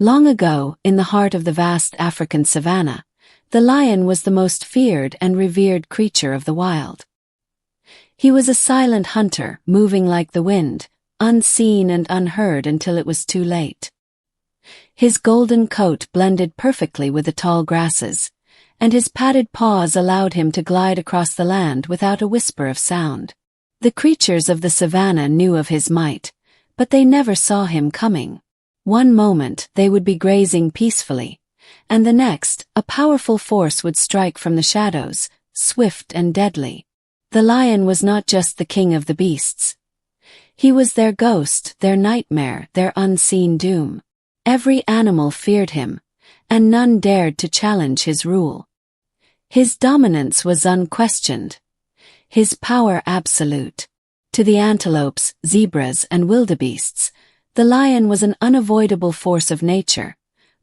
Long ago, in the heart of the vast African savannah, the lion was the most feared and revered creature of the wild. He was a silent hunter, moving like the wind, unseen and unheard until it was too late. His golden coat blended perfectly with the tall grasses, and his padded paws allowed him to glide across the land without a whisper of sound. The creatures of the savannah knew of his might, but they never saw him coming. One moment they would be grazing peacefully, and the next, a powerful force would strike from the shadows, swift and deadly. The lion was not just the king of the beasts. He was their ghost, their nightmare, their unseen doom. Every animal feared him, and none dared to challenge his rule. His dominance was unquestioned, his power absolute. To the antelopes, zebras, and wildebeests, the lion was an unavoidable force of nature,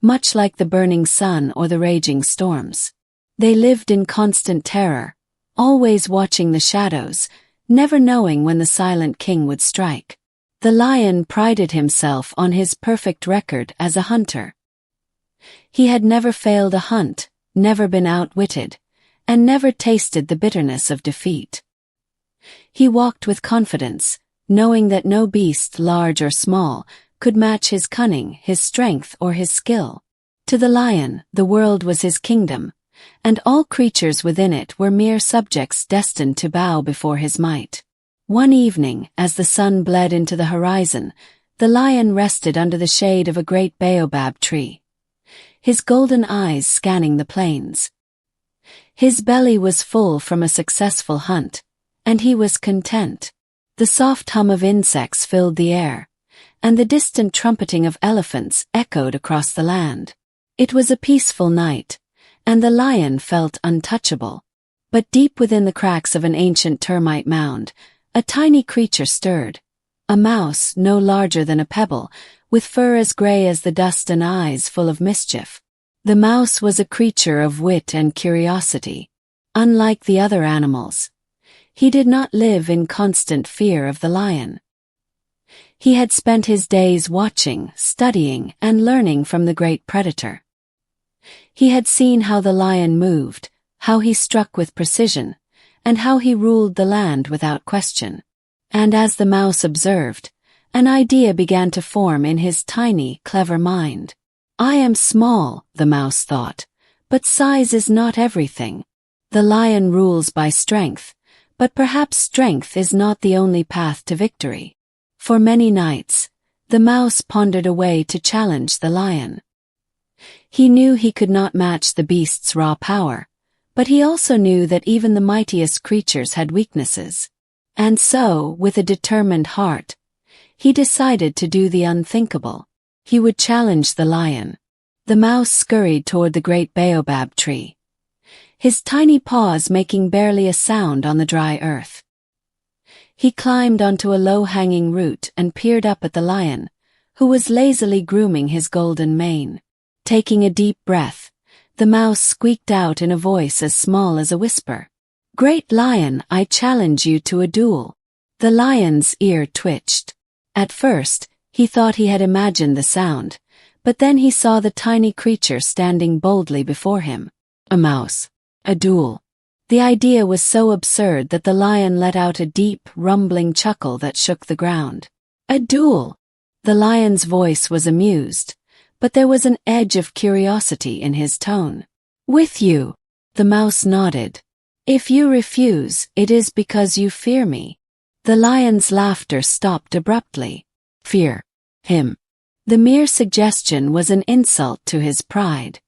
much like the burning sun or the raging storms. They lived in constant terror, always watching the shadows, never knowing when the silent king would strike. The lion prided himself on his perfect record as a hunter. He had never failed a hunt, never been outwitted, and never tasted the bitterness of defeat. He walked with confidence, knowing that no beast, large or small, could match his cunning, his strength, or his skill. To the lion, the world was his kingdom, and all creatures within it were mere subjects destined to bow before his might. One evening, as the sun bled into the horizon, the lion rested under the shade of a great baobab tree, his golden eyes scanning the plains. His belly was full from a successful hunt, and he was content. The soft hum of insects filled the air, and the distant trumpeting of elephants echoed across the land. It was a peaceful night, and the lion felt untouchable. But deep within the cracks of an ancient termite mound, a tiny creature stirred, a mouse no larger than a pebble, with fur as gray as the dust and eyes full of mischief. The mouse was a creature of wit and curiosity. Unlike the other animals, he did not live in constant fear of the lion. He had spent his days watching, studying, and learning from the great predator. He had seen how the lion moved, how he struck with precision, and how he ruled the land without question. And as the mouse observed, an idea began to form in his tiny, clever mind. I am small, the mouse thought, but size is not everything. The lion rules by strength, but perhaps strength is not the only path to victory. For many nights, the mouse pondered a way to challenge the lion. He knew he could not match the beast's raw power, but he also knew that even the mightiest creatures had weaknesses. And so, with a determined heart, he decided to do the unthinkable. He would challenge the lion. The mouse scurried toward the great baobab tree, his tiny paws making barely a sound on the dry earth. He climbed onto a low-hanging root and peered up at the lion, who was lazily grooming his golden mane. Taking a deep breath, the mouse squeaked out in a voice as small as a whisper, "Great lion, I challenge you to a duel." The lion's ear twitched. At first, he thought he had imagined the sound, but then he saw the tiny creature standing boldly before him. A mouse. A duel. The idea was so absurd that the lion let out a deep, rumbling chuckle that shook the ground. A duel! The lion's voice was amused, but there was an edge of curiosity in his tone. With you. The mouse nodded. If you refuse, it is because you fear me. The lion's laughter stopped abruptly. Fear him. The mere suggestion was an insult to his pride.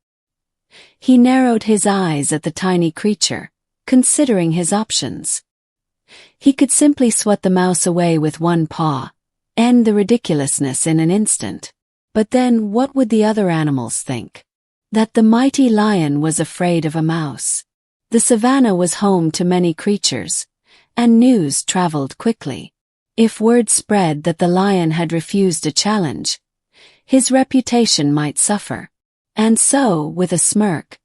He narrowed his eyes at the tiny creature, considering his options. He could simply swat the mouse away with one paw, end the ridiculousness in an instant. But then what would the other animals think? That the mighty lion was afraid of a mouse. The savannah was home to many creatures, and news traveled quickly. If word spread that the lion had refused a challenge, his reputation might suffer. And so, with a smirk,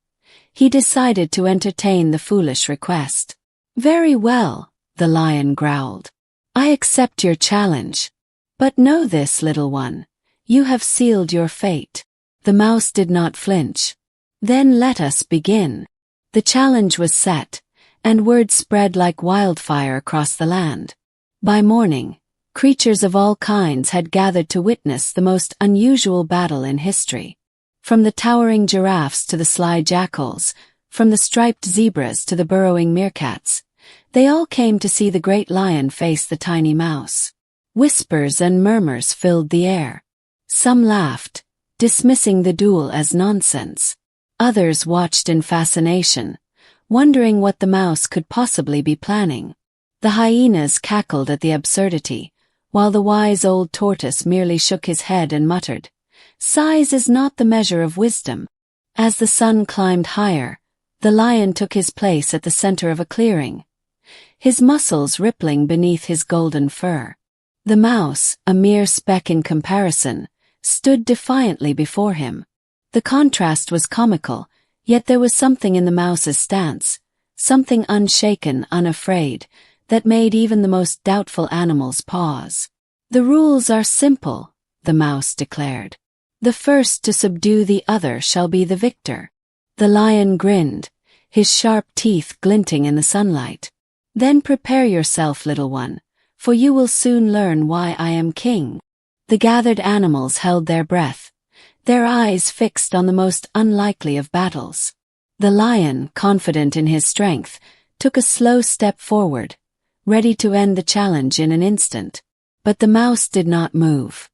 he decided to entertain the foolish request. Very well, the lion growled. I accept your challenge. But know this, little one, you have sealed your fate. The mouse did not flinch. "Then let us begin." The challenge was set, and word spread like wildfire across the land. By morning, creatures of all kinds had gathered to witness the most unusual battle in history. From the towering giraffes to the sly jackals, from the striped zebras to the burrowing meerkats, they all came to see the great lion face the tiny mouse. Whispers and murmurs filled the air. Some laughed, dismissing the duel as nonsense. Others watched in fascination, wondering what the mouse could possibly be planning. The hyenas cackled at the absurdity, while the wise old tortoise merely shook his head and muttered, "Size is not the measure of wisdom." As the sun climbed higher, the lion took his place at the center of a clearing, his muscles rippling beneath his golden fur. The mouse, a mere speck in comparison, stood defiantly before him. The contrast was comical, yet there was something in the mouse's stance, something unshaken, unafraid, that made even the most doubtful animals pause. "The rules are simple," the mouse declared. "The first to subdue the other shall be the victor." The lion grinned, his sharp teeth glinting in the sunlight. "Then prepare yourself, little one, for you will soon learn why I am king." The gathered animals held their breath, their eyes fixed on the most unlikely of battles. The lion, confident in his strength, took a slow step forward, ready to end the challenge in an instant. But the mouse did not move.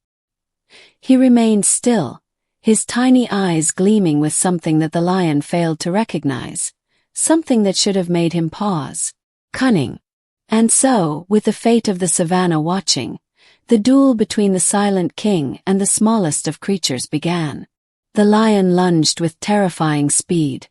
He remained still, his tiny eyes gleaming with something that the lion failed to recognize, something that should have made him pause. Cunning. And so, with the fate of the savannah watching, the duel between the silent king and the smallest of creatures began. The lion lunged with terrifying speed,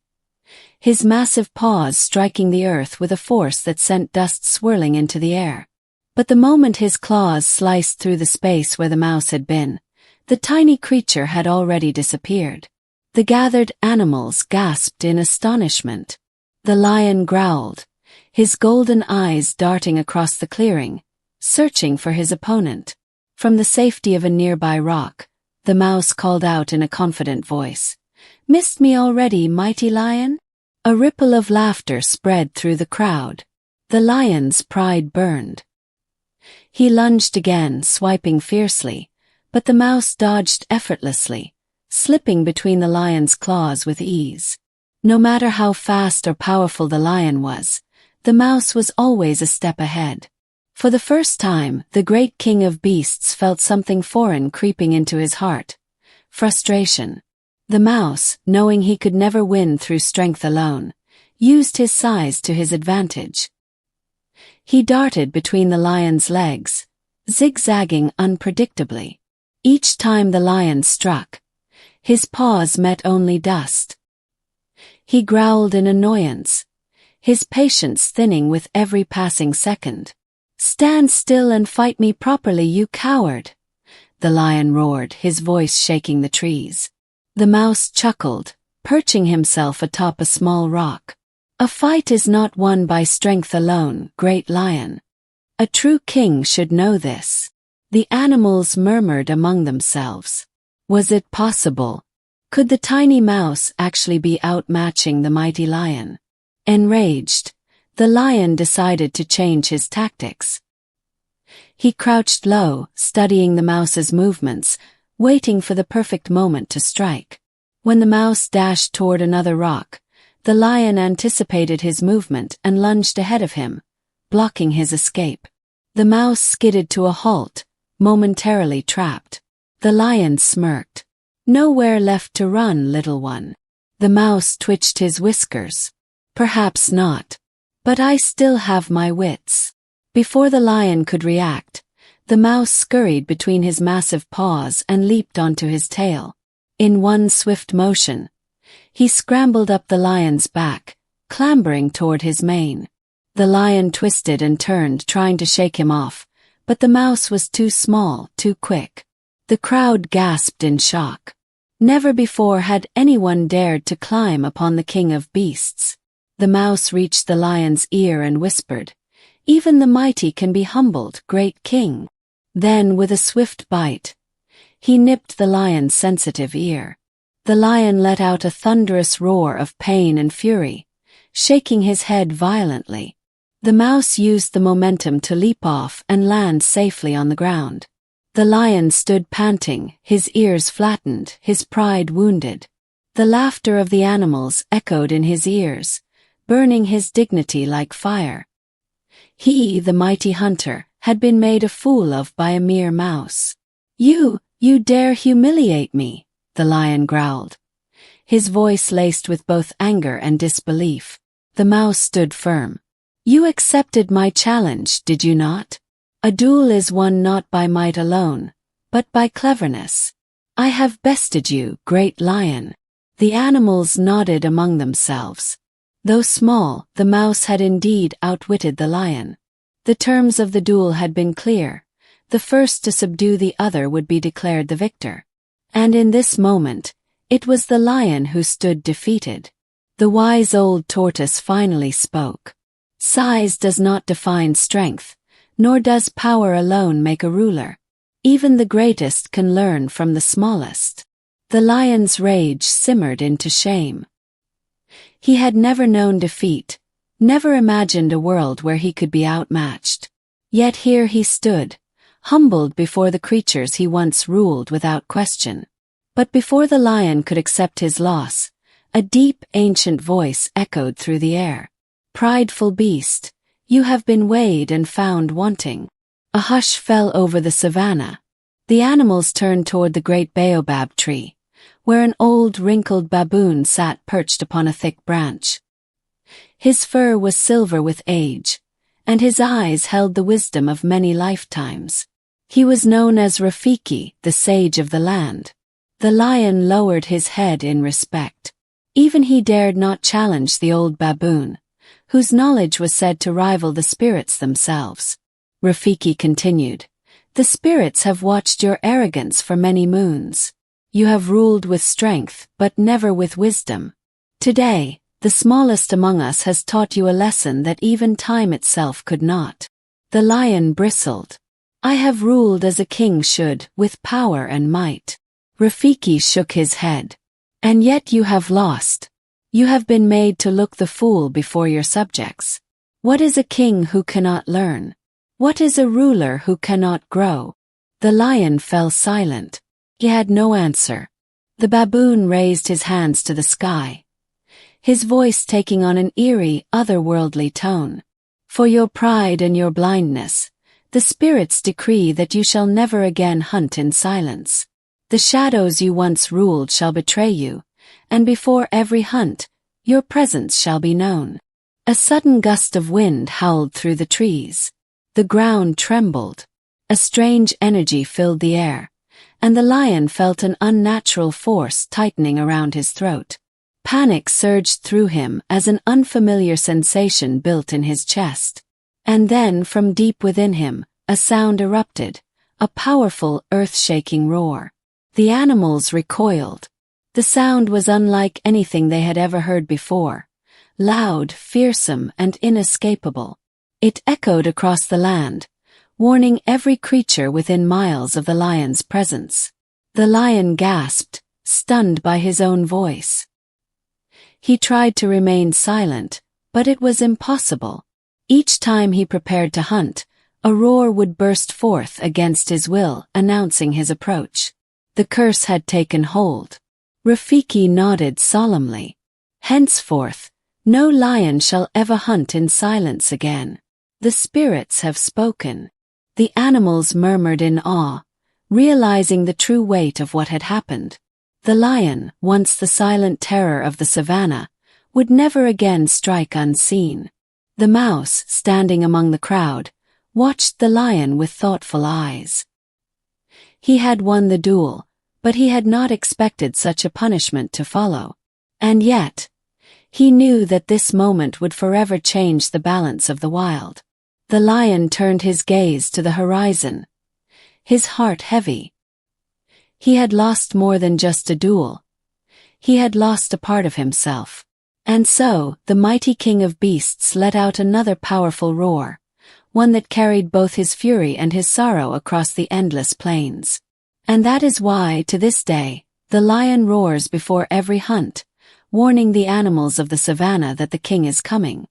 his massive paws striking the earth with a force that sent dust swirling into the air. But the moment his claws sliced through the space where the mouse had been, the tiny creature had already disappeared. The gathered animals gasped in astonishment. The lion growled, his golden eyes darting across the clearing, searching for his opponent. From the safety of a nearby rock, the mouse called out in a confident voice, "Missed me already, mighty lion?" A ripple of laughter spread through the crowd. The lion's pride burned. He lunged again, swiping fiercely, but the mouse dodged effortlessly, slipping between the lion's claws with ease. No matter how fast or powerful the lion was, the mouse was always a step ahead. For the first time, the great king of beasts felt something foreign creeping into his heart. Frustration. The mouse, knowing he could never win through strength alone, used his size to his advantage. He darted between the lion's legs, zigzagging unpredictably. Each time the lion struck, his paws met only dust. He growled in annoyance, his patience thinning with every passing second. "Stand still and fight me properly, you coward!" the lion roared, his voice shaking the trees. The mouse chuckled, perching himself atop a small rock. "A fight is not won by strength alone, great lion. A true king should know this." The animals murmured among themselves. Was it possible? Could the tiny mouse actually be outmatching the mighty lion? Enraged, the lion decided to change his tactics. He crouched low, studying the mouse's movements, waiting for the perfect moment to strike. When the mouse dashed toward another rock, the lion anticipated his movement and lunged ahead of him, blocking his escape. The mouse skidded to a halt, momentarily trapped. The lion smirked. "Nowhere left to run, little one." The mouse twitched his whiskers. "Perhaps not. But I still have my wits." Before the lion could react, the mouse scurried between his massive paws and leaped onto his tail. In one swift motion, he scrambled up the lion's back, clambering toward his mane. The lion twisted and turned, trying to shake him off, but the mouse was too small, too quick. The crowd gasped in shock. Never before had anyone dared to climb upon the king of beasts. The mouse reached the lion's ear and whispered, "Even the mighty can be humbled, great king." Then, with a swift bite, he nipped the lion's sensitive ear. The lion let out a thunderous roar of pain and fury, shaking his head violently. The mouse used the momentum to leap off and land safely on the ground. The lion stood panting, his ears flattened, his pride wounded. The laughter of the animals echoed in his ears, burning his dignity like fire. He, the mighty hunter, had been made a fool of by a mere mouse. You dare humiliate me," the lion growled, his voice laced with both anger and disbelief. The mouse stood firm. "You accepted my challenge, did you not? A duel is won not by might alone, but by cleverness. I have bested you, great lion." The animals nodded among themselves. Though small, the mouse had indeed outwitted the lion. The terms of the duel had been clear. The first to subdue the other would be declared the victor. And in this moment, it was the lion who stood defeated. The wise old tortoise finally spoke. "Size does not define strength, nor does power alone make a ruler. Even the greatest can learn from the smallest." The lion's rage simmered into shame. He had never known defeat, never imagined a world where he could be outmatched. Yet here he stood, humbled before the creatures he once ruled without question. But before the lion could accept his loss, a deep, ancient voice echoed through the air. "Prideful beast, you have been weighed and found wanting." A hush fell over the savannah. The animals turned toward the great baobab tree, where an old, wrinkled baboon sat perched upon a thick branch. His fur was silver with age, and his eyes held the wisdom of many lifetimes. He was known as Rafiki, the sage of the land. The lion lowered his head in respect. Even he dared not challenge the old baboon, whose knowledge was said to rival the spirits themselves. Rafiki continued, "The spirits have watched your arrogance for many moons. You have ruled with strength, but never with wisdom. Today, the smallest among us has taught you a lesson that even time itself could not." The lion bristled. "I have ruled as a king should, with power and might." Rafiki shook his head. "And yet you have lost. You have been made to look the fool before your subjects. What is a king who cannot learn? What is a ruler who cannot grow?" The lion fell silent. He had no answer. The baboon raised his hands to the sky, his voice taking on an eerie, otherworldly tone. "For your pride and your blindness, the spirits decree that you shall never again hunt in silence. The shadows you once ruled shall betray you, and before every hunt, your presence shall be known." A sudden gust of wind howled through the trees. The ground trembled. A strange energy filled the air, and the lion felt an unnatural force tightening around his throat. Panic surged through him as an unfamiliar sensation built in his chest. And then, from deep within him, a sound erupted, a powerful, earth-shaking roar. The animals recoiled. The sound was unlike anything they had ever heard before, loud, fearsome, and inescapable. It echoed across the land, warning every creature within miles of the lion's presence. The lion gasped, stunned by his own voice. He tried to remain silent, but it was impossible. Each time he prepared to hunt, a roar would burst forth against his will, announcing his approach. The curse had taken hold. Rafiki nodded solemnly. "Henceforth, no lion shall ever hunt in silence again. The spirits have spoken." The animals murmured in awe, realizing the true weight of what had happened. The lion, once the silent terror of the savannah, would never again strike unseen. The mouse, standing among the crowd, watched the lion with thoughtful eyes. He had won the duel, but he had not expected such a punishment to follow. And yet, he knew that this moment would forever change the balance of the wild. The lion turned his gaze to the horizon, his heart heavy. He had lost more than just a duel. He had lost a part of himself. And so, the mighty king of beasts let out another powerful roar, one that carried both his fury and his sorrow across the endless plains. And that is why, to this day, The lion roars before every hunt, warning the animals of the savannah that the king is coming.